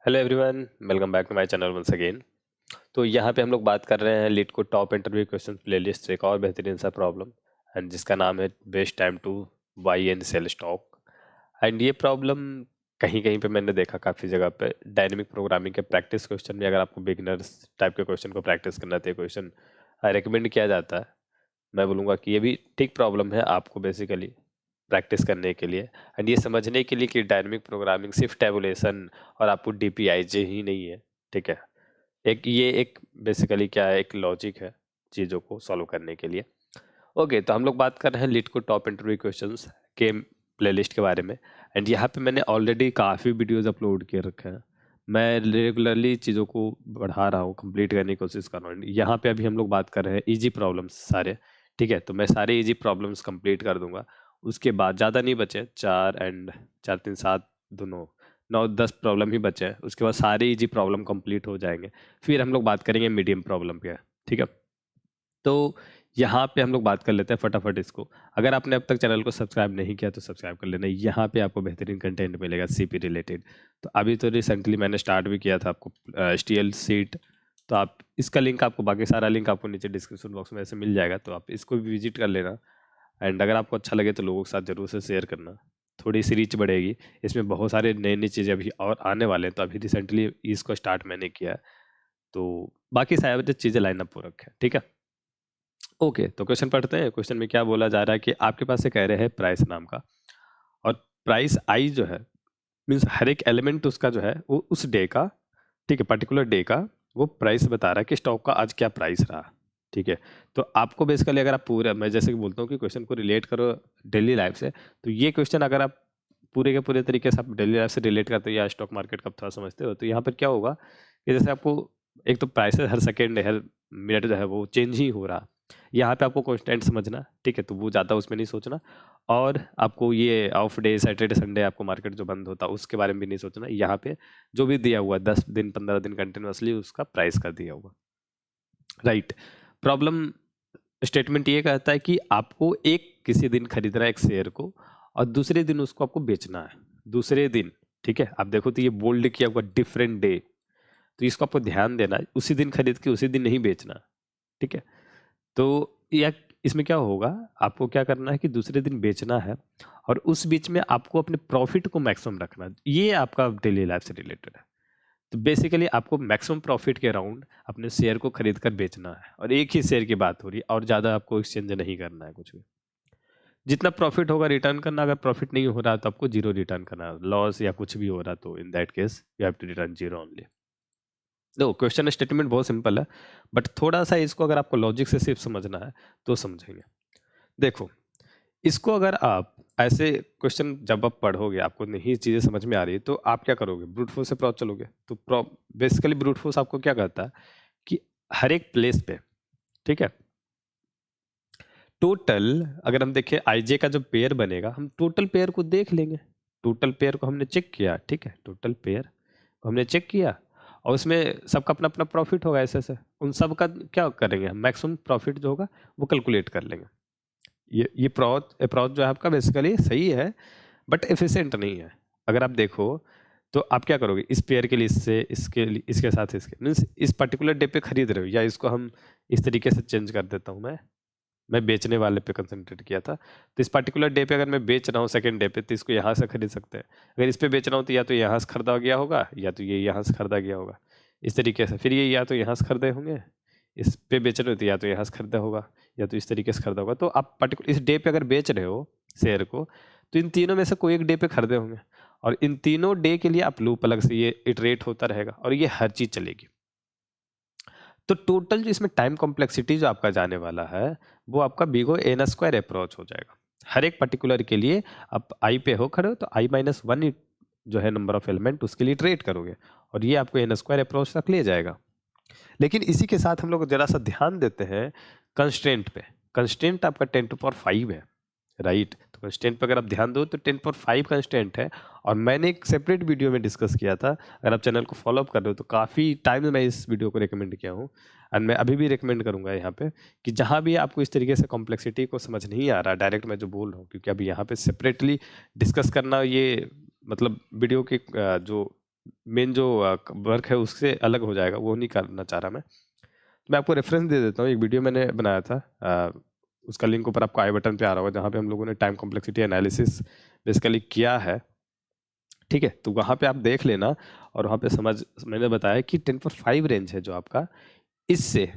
Hello everyone, welcome back to my channel once again. तो यहाँ पे हम लोग बात कर रहे हैं लीड को टॉप इंटरव्यू क्वेश्चन प्लेलिस्ट से एक और बेहतरीन सा प्रॉब्लम एंड जिसका नाम है best time to buy and sell stock. And ये प्रॉब्लम कहीं कहीं पे मैंने देखा काफ़ी जगह पे डायनेमिक प्रोग्रामिंग के प्रैक्टिस क्वेश्चन में, अगर आपको बिगिनर्स टाइप के क्वेश्चन को प्रैक्टिस करना है तो ये क्वेश्चन रिकमेंड किया जाता है। मैं बोलूँगा कि ये भी ठीक प्रॉब्लम है आपको बेसिकली प्रैक्टिस करने के लिए एंड ये समझने के लिए कि डायनेमिक प्रोग्रामिंग सिर्फ टेबुलेशन और आपको डीपीआईजे ही नहीं है। ठीक है, एक बेसिकली क्या है, एक लॉजिक है चीज़ों को सॉल्व करने के लिए। ओके, तो हम लोग बात कर रहे हैं लीड को टॉप इंटरव्यू क्वेश्चंस के प्लेलिस्ट के बारे में एंड यहाँ पे मैंने ऑलरेडी काफ़ी वीडियोस अपलोड किए रखे हैं। मैं रेगुलरली चीज़ों को बढ़ा रहा हूँ, कंप्लीट करने की कोशिश कर रहा हूँ। यहाँ पे अभी हम लोग बात कर रहे हैं इजी प्रॉब्लम्स सारे। ठीक है, तो मैं सारे इजी प्रॉब्लम्स कंप्लीट कर दूंगा। उसके बाद ज़्यादा नहीं बचे, 4 3 7 दोनों 9 10 प्रॉब्लम ही बचे हैं। उसके बाद सारे इजी प्रॉब्लम कंप्लीट हो जाएंगे। फिर हम लोग बात करेंगे मीडियम प्रॉब्लम पे। ठीक है, तो यहाँ पे हम लोग बात कर लेते हैं फटाफट इसको। अगर आपने अब तक चैनल को सब्सक्राइब नहीं किया तो सब्सक्राइब कर लेना। यहाँ पे आपको बेहतरीन कंटेंट मिलेगा सीपी रिलेटेड। तो अभी तो रिसेंटली मैंने स्टार्ट भी किया था आपको एचटीएल सीट। तो आप इसका लिंक, आपको बाकी सारा लिंक आपको नीचे डिस्क्रिप्शन बॉक्स में ऐसे मिल जाएगा, तो आप इसको भी विजिट कर लेना। एंड अगर आपको अच्छा लगे तो लोगों के साथ ज़रूर से शेयर करना, थोड़ी सी रीच बढ़ेगी। इसमें बहुत सारे नई नई चीज़ें अभी और आने वाले हैं, तो अभी रिसेंटली इसको स्टार्ट मैंने किया है। तो बाकी सारी चीज़ें लाइनअप हो रखे हैं। ठीक है, ओके, तो क्वेश्चन पढ़ते हैं। क्वेश्चन में क्या बोला जा रहा है कि आपके पास एक एरे है प्राइस नाम का, और प्राइस आई जो है मीन्स हर एक एलिमेंट उसका जो है वो उस डे का, ठीक है, पर्टिकुलर डे का वो प्राइस बता रहा है कि स्टॉक का आज क्या प्राइस रहा। ठीक है, तो आपको बेसिकली अगर आप पूरा, मैं जैसे कि बोलता हूँ कि क्वेश्चन को रिलेट करो डेली लाइफ से, तो ये क्वेश्चन अगर आप पूरे के पूरे तरीके से आप डेली लाइफ से रिलेट करते हो या स्टॉक मार्केट का थोड़ा समझते हो, तो यहाँ पर क्या होगा कि जैसे आपको एक तो प्राइसेस हर सेकेंड हर मिनट जो है वो चेंज ही हो रहा। यहाँ पे आपको कॉन्स्टेंट समझना, ठीक है, तो वो ज़्यादा उसमें नहीं सोचना। और आपको ये ऑफ डे सैटरडे संडे आपको मार्केट जो बंद होता है उसके बारे में भी नहीं सोचना। यहाँ पे जो भी दिया हुआ 10 दिन 15 दिन कंटिन्यूसली उसका प्राइस का दिया हुआ, राइट। प्रॉब्लम स्टेटमेंट ये कहता है कि आपको एक किसी दिन खरीदना है एक शेयर को, और दूसरे दिन उसको आपको बेचना है, दूसरे दिन। ठीक है, आप देखो तो ये बोल्ड किया हुआ डिफरेंट डे, तो इसको आपको ध्यान देना है, उसी दिन खरीद के उसी दिन नहीं बेचना। ठीक है, तो या इसमें क्या होगा, आपको क्या करना है कि दूसरे दिन बेचना है, और उस बीच में आपको अपने प्रॉफिट को मैक्सिमम रखना है। ये आपका डेली लाइफ से रिलेटेड है। तो बेसिकली आपको मैक्सिमम प्रॉफिट के अराउंड अपने शेयर को खरीद कर बेचना है, और एक ही शेयर की बात हो रही है और ज़्यादा आपको एक्सचेंज नहीं करना है कुछ भी। जितना प्रॉफिट होगा रिटर्न करना, अगर प्रॉफिट नहीं हो रहा तो आपको जीरो रिटर्न करना है। लॉस या कुछ भी हो रहा तो in that case you have to return zero only. देखो, क्वेश्चन स्टेटमेंट बहुत सिंपल है, बट थोड़ा सा इसको अगर आपको लॉजिक से सिर्फ समझना है तो समझेंगे। देखो, इसको अगर आप ऐसे क्वेश्चन जब आप पढ़ोगे, आपको नहीं चीज़ें समझ में आ रही तो आप क्या करोगे, ब्रूट फोर्स से अप्रोच चलोगे। तो बेसिकली ब्रूट फोर्स आपको क्या कहता है कि हर एक प्लेस पे, ठीक है, टोटल अगर हम देखें आईजे का जो पेयर बनेगा, हम टोटल पेयर को देख लेंगे। टोटल पेयर को हमने चेक किया, ठीक है, टोटल पेयर को हमने चेक किया, और उसमें सबका अपना अपना प्रॉफिट होगा ऐसे उन सब का क्या करेंगे हम, मैक्सिमम प्रॉफिट जो होगा वो कैलकुलेट कर लेंगे। ये अप्रोच जो है आपका बेसिकली सही है, बट एफिशिएंट नहीं है। अगर आप देखो तो आप क्या करोगे, इस पेयर के लिए इससे इसके साथ इसके मीन्स इस पर्टिकुलर डे पे खरीद रहे हो, या इसको हम इस तरीके से चेंज कर देता हूँ। मैं बेचने वाले पे कंसंट्रेट किया था, तो इस पर्टिकुलर डे पे अगर मैं बेच रहा हूँ सेकंड डे पे, तो इसको यहाँ से खरीद सकते हैं। अगर इस पे बेच रहा हूँ तो या तो यहाँ से खरीदा गया होगा, या तो ये यहाँ से खरीदा गया होगा, इस तरीके से। फिर ये या तो यहाँ से खरीदे होंगे, इस पे बेच रहे हो तो या तो यहाँ से खरीदा होगा, या तो इस तरीके से खरीदा होगा। तो आप पर्टिकुलर इस डे पे अगर बेच रहे हो शेयर को, तो इन तीनों में से कोई एक डे पे खरीदे होंगे, और इन तीनों डे के लिए आप लूप अलग से ये इटरेट होता रहेगा, और ये हर चीज़ चलेगी। तो टोटल जो इसमें टाइम कॉम्प्लेक्सिटी जो आपका जाने वाला है, वो आपका बिगो एन स्क्वायर अप्रोच हो जाएगा। हर एक पर्टिकुलर के लिए आप आई पे हो खड़े हो तो i-1 जो है नंबर ऑफ एलिमेंट, उसके लिए ट्रेड करोगे, और ये आपको एन स्क्वायर अप्रोच तक ले जाएगा। लेकिन इसी के साथ हम लोग जरा सा ध्यान देते हैं कंस्ट्रेंट पे। कंस्ट्रेंट आपका 10⁵ है, राइट। तो कंस्टेंट पर अगर आप ध्यान दो तो 10⁵ कंस्टेंट है, और मैंने एक सेपरेट वीडियो में डिस्कस किया था। अगर आप चैनल को फॉलो अप कर रहे हो तो काफ़ी टाइम में मैं इस वीडियो को रिकमेंड किया हूँ, एंड मैं अभी भी रिकमेंड करूँगा यहाँ पे कि जहाँ भी आपको इस तरीके से कॉम्प्लेक्सिटी को समझ नहीं आ रहा डायरेक्ट मैं जो बोल रहा हूँ, क्योंकि अभी यहाँ पे सेपरेटली डिस्कस करना ये मतलब वीडियो के जो मेन जो वर्क है उससे अलग हो जाएगा, वो नहीं करना चाह रहा मैं आपको रेफरेंस दे देता हूँ। एक वीडियो मैंने बनाया था, उसका लिंक ऊपर आपको आई बटन पे आ रहा होगा, जहाँ पे हम लोगों ने टाइम कॉम्प्लेक्सिटी एनालिसिस बेसिकली किया है। ठीक है, तो वहाँ पे आप देख लेना, और वहाँ पे मैंने बताया कि 10^5 रेंज है जो आपका, इससे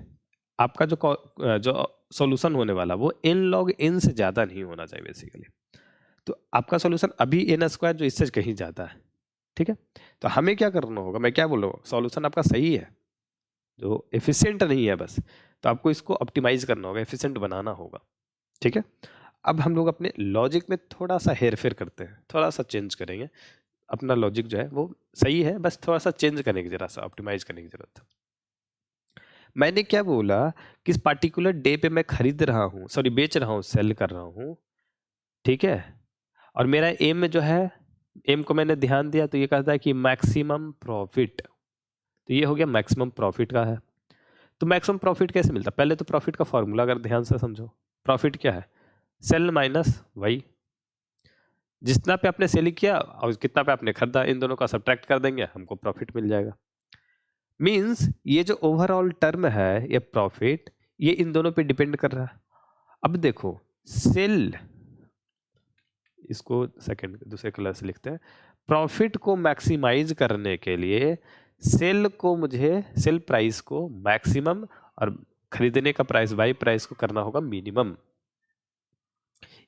आपका जो सॉल्यूशन होने वाला वो n log n से ज़्यादा नहीं होना चाहिए बेसिकली। तो आपका सॉल्यूशन अभी n² जो इससे कहीं ज़्यादा है। ठीक है, तो हमें क्या करना होगा, मैं क्या बोल रहा हूँ, सॉल्यूशन आपका सही है, जो एफिशिएंट नहीं है बस, तो आपको इसको ऑप्टिमाइज करना होगा, एफिशिएंट बनाना होगा। ठीक है, अब हम लोग अपने लॉजिक में थोड़ा सा हेर फेर करते हैं, थोड़ा सा चेंज करेंगे। अपना लॉजिक जो है वो सही है, बस थोड़ा सा चेंज करने की, जरा सा ऑप्टिमाइज करने की जरूरत है। मैंने क्या बोला, किस पार्टिकुलर डे पे मैं खरीद रहा हूँ, सॉरी बेच रहा हूँ, सेल कर रहा हूँ। ठीक है, और मेरा एम जो है, एम को मैंने ध्यान दिया तो ये कहता है कि मैक्सिमम प्रॉफिट, तो ये हो गया मैक्सिमम प्रॉफिट का है। तो मैक्सिमम प्रॉफिट कैसे मिलता है, पहले तो प्रॉफिट का फॉर्मूला अगर ध्यान से समझो, प्रॉफिट क्या है, सेल माइनस वाई, जितना पे आपने सेल किया और कितना पे आपने खरीदा, इन दोनों का सब्ट्रैक्ट कर देंगे, हमको प्रॉफिट मिल जाएगा। मींस ये जो ओवरऑल टर्म है, ये प्रॉफिट, ये इन दोनों पे डिपेंड कर रहा है। अब देखो, सेल, इसको सेकंड दूसरे कलर से लिखते हैं, प्रॉफिट को मैक्सिमाइज करने के लिए सेल प्राइस को मैक्सिमम और खरीदने का प्राइस बाई प्राइस को करना होगा मिनिमम।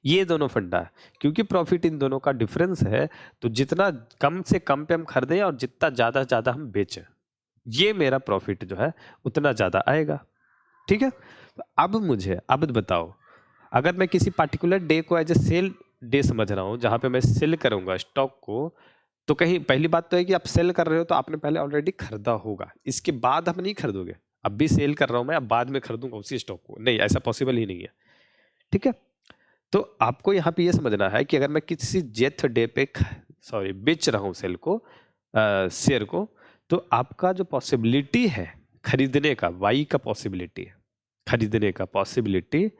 ये दोनों फंडा है, क्योंकि प्रॉफिट इन दोनों का डिफरेंस है, तो जितना कम से कम पे हम खरीदें और जितना ज्यादा से ज्यादा हम बेचें, ये मेरा प्रॉफिट जो है उतना ज्यादा आएगा। ठीक है, तो अब बताओ, अगर मैं किसी पार्टिकुलर डे को एज ए सेल डे समझ रहा हूं, जहां पे मैं सेल करूंगा स्टॉक को, तो कहीं पहली बात तो है कि आप सेल कर रहे हो तो आपने पहले ऑलरेडी खरीदा होगा, इसके बाद आप नहीं खरीदोगे। अब भी सेल कर रहा हूं मैं, अब बाद में खरीदूंगा उसी स्टॉक को, नहीं, ऐसा पॉसिबल ही नहीं है। ठीक है, तो आपको यहाँ पे ये समझना है कि अगर मैं किसी जेथ डे पे बेच रहा हूँ शेयर को, तो आपका जो पॉसिबिलिटी है खरीदने का, वाई का पॉसिबिलिटी है खरीदने का पॉसिबिलिटी,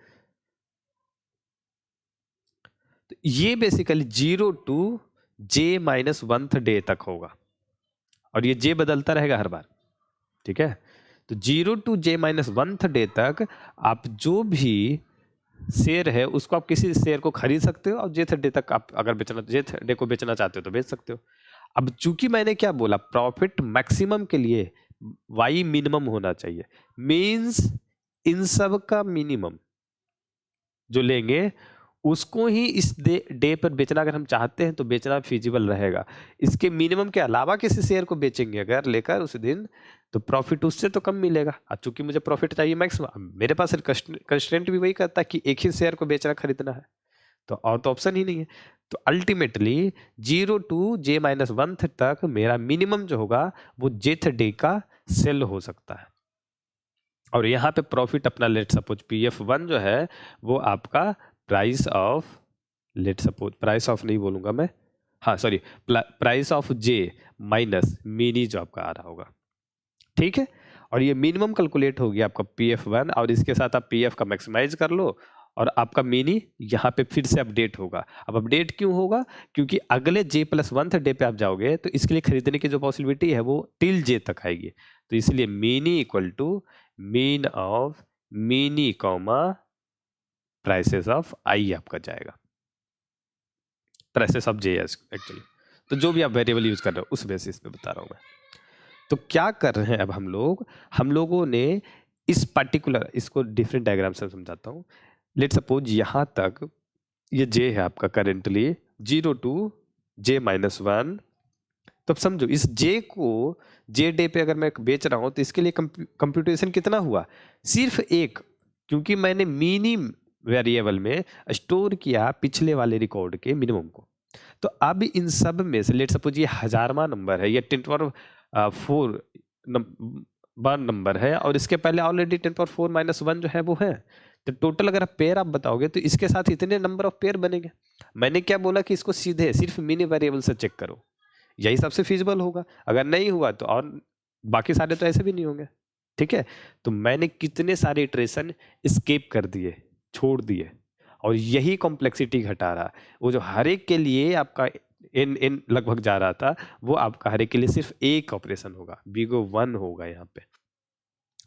तो ये बेसिकली 0 to J-1th डे तक होगा, और ये J बदलता रहेगा हर बार। ठीक है, तो 0 to J-1th डे तक आप जो भी शेयर है उसको आप किसी शेयर को खरीद सकते हो, और जेथ डे तक आप अगर जेथ डे को बेचना चाहते हो तो बेच सकते हो। अब चूंकि मैंने क्या बोला, प्रॉफिट मैक्सिमम के लिए वाई मिनिमम होना चाहिए, मींस इन सब का मिनिमम जो लेंगे उसको ही इस डे पर बेचना, अगर हम चाहते हैं तो बेचना फिजिबल रहेगा। इसके मिनिमम के अलावा किसी शेयर को बेचेंगे अगर लेकर उस दिन, तो प्रॉफिट उससे तो कम मिलेगा। अब चूंकि मुझे प्रॉफिट चाहिए मैक्सिमम, मेरे पास कंस्ट्रेंट भी वही करता है कि एक ही शेयर को बेचना खरीदना है, तो और तो ऑप्शन ही नहीं है। तो अल्टीमेटली 0 to J-1th तक मेरा मिनिमम जो होगा वो जेथ डे का सेल हो सकता है। और यहाँ पे प्रॉफिट अपना लेट सपोज PF1 जो है वो आपका प्राइस ऑफ नहीं बोलूंगा मैं, हाँ sorry, price of J minus mini जो आपका आ रहा होगा। ठीक है, और ये मिनिमम कैलकुलेट हो गया आपका PF1, और इसके साथ आप PF का मैक्सिमाइज कर लो, और आपका मिनी यहाँ पे फिर से अपडेट होगा। अब अपडेट क्यों होगा, क्योंकि अगले J+1th डे पे आप जाओगे तो इसके लिए खरीदने की जो पॉसिबिलिटी है वो टिल J तक आएगी, तो इसलिए mini equal to mean of mini comma prices of I आपका जाएगा, प्राइसेस ऑफ J एक्चुअली, तो जो भी आप वेरिएबल यूज कर रहे हो उस बेसिस पे बता रहा हूँ मैं। तो क्या कर रहे हैं अब हम लोगों ने इस पर्टिकुलर, इसको डिफरेंट डायग्राम से समझाता हूँ। लेट सपोज यहाँ तक ये J है आपका करेंटली 0 to J-1, तो अब समझो इस J को J डे पे अगर मैं बेच रहा हूँ तो इसके लिए कंप्यूटेशन कितना हुआ, सिर्फ एक, क्योंकि मैंने मिनी वेरिएबल में स्टोर किया पिछले वाले रिकॉर्ड के मिनिमम को। तो अब इन सब में से लेट सपोज ये 1000वां नंबर है, ये 10^4 नंबर है, और इसके पहले ऑलरेडी 10^4 - 1 जो है वो है, तो टोटल अगर आप पेयर आप बताओगे तो इसके साथ इतने नंबर ऑफ पेयर बनेंगे। मैंने क्या बोला कि इसको सीधे सिर्फ मिनी वेरिएबल से चेक करो, यही सबसे फिजिबल होगा। अगर नहीं हुआ तो और बाकी सारे तो ऐसे भी नहीं होंगे। ठीक है, तो मैंने कितने सारे इटरेशन स्केप कर दिए, छोड़ दिए, और यही कॉम्प्लेक्सिटी घटा रहा। वो जो हर एक के लिए आपका इन इन लगभग जा रहा था, वो आपका हर एक के लिए सिर्फ एक ऑपरेशन होगा, बिगो 1 होगा यहाँ पे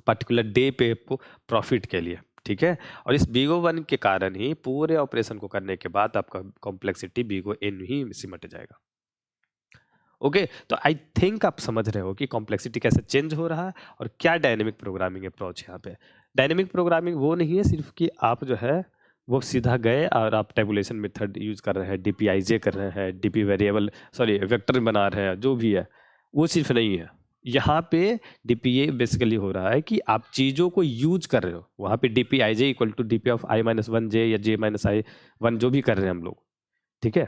पर्टिकुलर डे पे आपको प्रॉफिट के लिए, ठीक है। और इस बिगो 1 के कारण ही पूरे ऑपरेशन को करने के बाद आपका कॉम्प्लेक्सिटी बिगो n ही सिमट जाएगा। ओके, तो आई थिंक आप समझ रहे हो कि कॉम्प्लेक्सिटी कैसे चेंज हो रहा है और क्या डायनेमिक प्रोग्रामिंग अप्रोच है यहाँ पे। डायनेमिक प्रोग्रामिंग वो नहीं है सिर्फ कि आप जो है वो सीधा गए और आप टेबुलेशन मेथड यूज कर रहे हैं, डीपीआईजे कर रहे हैं, डीपी वेरिएबल सॉरी वेक्टर बना रहे हैं, जो भी है वो सिर्फ नहीं है। यहाँ पे डीपीए बेसिकली हो रहा है कि आप चीज़ों को यूज कर रहे हो। वहाँ पे DPIJ equal to DP of i-1j या j-i1 जो भी कर रहे हैं हम लोग, ठीक है।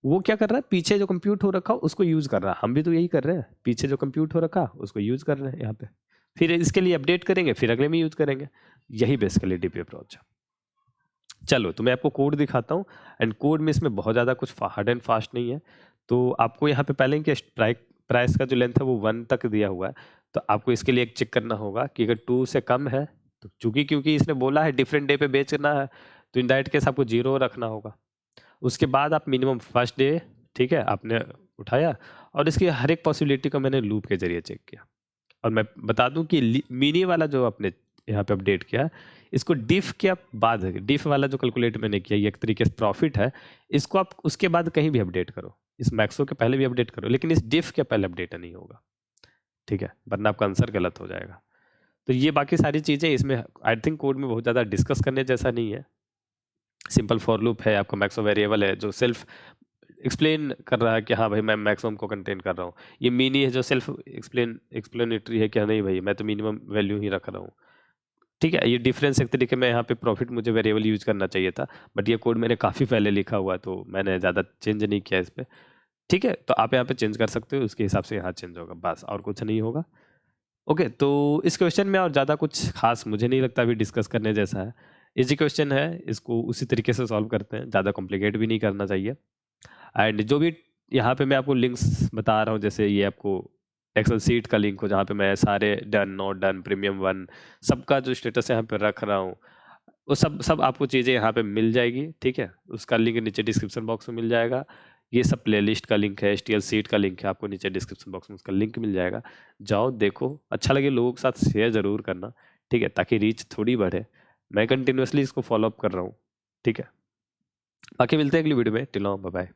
वो क्या कर रहा है, पीछे जो कंप्यूट हो रखा उसको यूज कर रहा है। हम भी तो यही कर रहे हैं, पीछे जो कंप्यूट हो रखा उसको यूज कर रहे हैं यहाँ पे, फिर इसके लिए अपडेट करेंगे, फिर अगले में यूज करेंगे। यही बेसिकली डीपी अप्रोच है। चलो तो मैं आपको कोड दिखाता हूँ, एंड कोड में इसमें बहुत ज़्यादा कुछ हार्ड एंड फास्ट नहीं है। तो आपको यहाँ पे पहले कि प्राइस का जो लेंथ है वो 1 तक दिया हुआ है, तो आपको इसके लिए एक चेक करना होगा कि अगर 2 से कम है तो क्योंकि इसने बोला है डिफरेंट डे पे बेचना है, तो इन दैट केस आपको 0 रखना होगा। उसके बाद आप मिनिमम फर्स्ट डे, ठीक है, आपने उठाया और इसकी हर एक पॉसिबिलिटी को मैंने लूप के जरिए चेक किया। और मैं बता दूं कि मिनी वाला जो आपने यहाँ पे अपडेट किया, इसको डिफ के बाद, डिफ वाला जो कैलकुलेट मैंने किया, ये एक तरीके से प्रॉफिट है, इसको आप उसके बाद कहीं भी अपडेट करो, इस मैक्सो के पहले भी अपडेट करो, लेकिन इस डिफ के पहले अपडेट नहीं होगा, ठीक है, वरना आपका आंसर गलत हो जाएगा। तो ये बाकी सारी चीज़ें इसमें आई थिंक कोड में बहुत ज़्यादा डिस्कस करने जैसा नहीं है। सिंपल फॉर लूप है, आपका मैक्सो वेरिएबल है जो सेल्फ एक्सप्लेन कर रहा है कि हाँ भाई मैं मैक्सिमम को कंटेन कर रहा हूँ। ये मिनी है जो सेल्फ एक्सप्लेनेटरी है कि नहीं भाई मैं तो मिनिमम वैल्यू ही रख रहा हूँ, ठीक है। ये डिफरेंस एक तरीके में यहाँ पे प्रॉफिट मुझे वेरिएबल यूज करना चाहिए था, बट ये कोड मैंने काफ़ी पहले लिखा हुआ है तो मैंने ज़्यादा चेंज नहीं किया इस पर, ठीक है। तो आप यहाँ पे चेंज कर सकते हो, उसके हिसाब से यहाँ चेंज होगा, बस और कुछ नहीं होगा। ओके, तो इस क्वेश्चन में और ज़्यादा कुछ खास मुझे नहीं लगता अभी डिस्कस करने जैसा है। इजी क्वेश्चन है, इसको उसी तरीके से सॉल्व करते हैं, ज़्यादा कॉम्प्लिकेट भी नहीं करना चाहिए। एंड जो भी यहाँ पे मैं आपको लिंक्स बता रहा हूँ, जैसे ये आपको एक्सेल सीट का लिंक हो जहाँ पे मैं सारे डन, नॉट डन, प्रीमियम 1 सबका जो स्टेटस यहाँ पे रख रहा हूँ, वो सब आपको चीज़ें यहाँ पे मिल जाएगी, ठीक है। उसका लिंक नीचे डिस्क्रिप्शन बॉक्स में मिल जाएगा। ये सब प्लेलिस्ट का लिंक है, एचटीएल सीट का लिंक है, आपको नीचे डिस्क्रिप्शन बॉक्स में उसका लिंक मिल जाएगा। जाओ देखो, अच्छा लगे लोगों के साथ शेयर ज़रूर करना, ठीक है, ताकि रीच थोड़ी बढ़े। मैं कंटिन्यूसली इसको फॉलोअप कर रहा हूँ, ठीक है। बाकी मिलते हैं अगली वीडियो में, टिल नाउ बाय बाय।